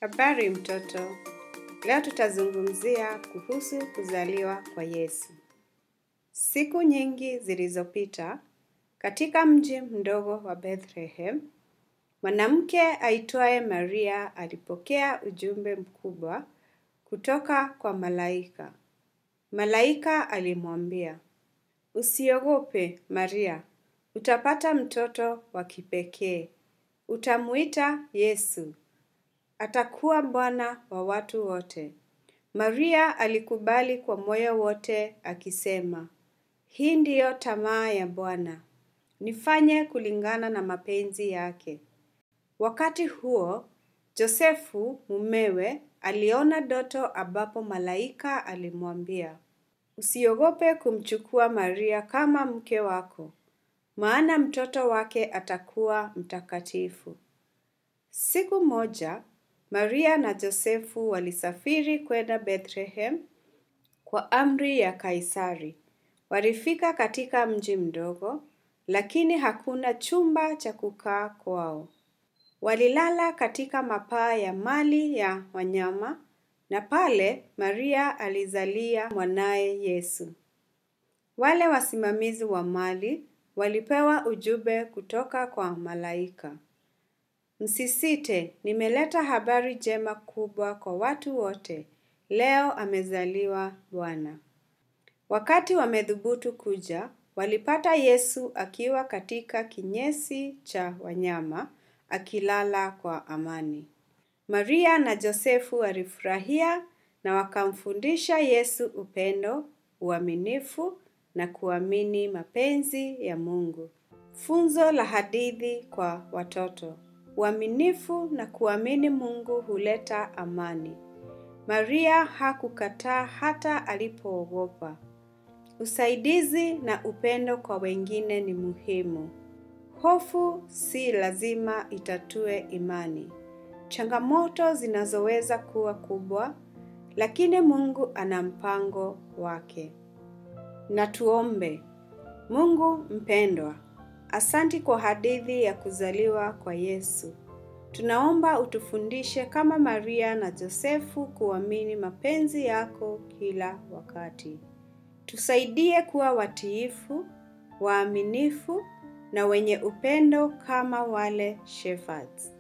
Habari mtoto, leo tutazungumzia kuhusu kuzaliwa kwa Yesu. Siku nyingi zilizopita, katika mji mdogo wa Bethlehem, mwanamke aitwaye Maria alipokea ujumbe mkubwa kutoka kwa malaika. Malaika alimwambia, "Usiogope Maria, utapata mtoto wa kipekee. Utamuita Yesu. Atakuwa Bwana wa watu wote." Maria alikubali kwa moyo wote akisema, "Hii ndiyo tamaa ya Bwana. Nifanye kulingana na mapenzi yake." Wakati huo, Josefu mumewe aliona ndoto ambapo malaika alimwambia, "Usiogope kumchukua Maria kama mke wako, maana mtoto wake atakuwa mtakatifu." Siku moja, Maria na Josefu walisafiri kwenda Bethlehem kwa amri ya Kaisari. Walifika katika mji mdogo, lakini hakuna chumba cha kukaa kwao. Walilala katika mapaa ya mali ya wanyama, na pale Maria alizalia mwanaye Yesu. Wale wasimamizi wa mali walipewa ujumbe kutoka kwa malaika. "Msisite, nimeleta habari njema kubwa kwa watu wote. Leo amezaliwa Bwana." Wakati wamethubutu kuja, walipata Yesu akiwa katika kinyesi cha wanyama, akilala kwa amani. Maria na Josefu walifurahia na wakamfundisha Yesu upendo, uaminifu na kuamini mapenzi ya Mungu. Funzo la hadithi kwa watoto. Uaminifu na kuamini Mungu huleta amani. Maria hakukataa hata alipoogopa. Usaidizi na upendo kwa wengine ni muhimu. Hofu si lazima itatue imani. Changamoto zinazoweza kuwa kubwa, lakini Mungu ana mpango wake. Na tuombe. Mungu mpendwa, asanti kwa hadithi ya kuzaliwa kwa Yesu. Tunaomba utufundishe kama Maria na Josefu kuamini mapenzi yako kila wakati. Tusaidie kuwa watiifu, waaminifu na wenye upendo kama wale shepherds.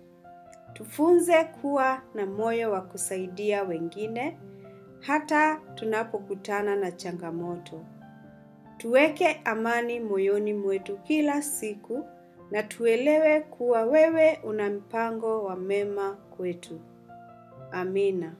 Tufunze kuwa na moyo wa kusaidia wengine hata tunapokutana na changamoto. Tuweke amani moyoni mwetu kila siku na tuelewe kuwa wewe una mpango wa mema kwetu. Amina.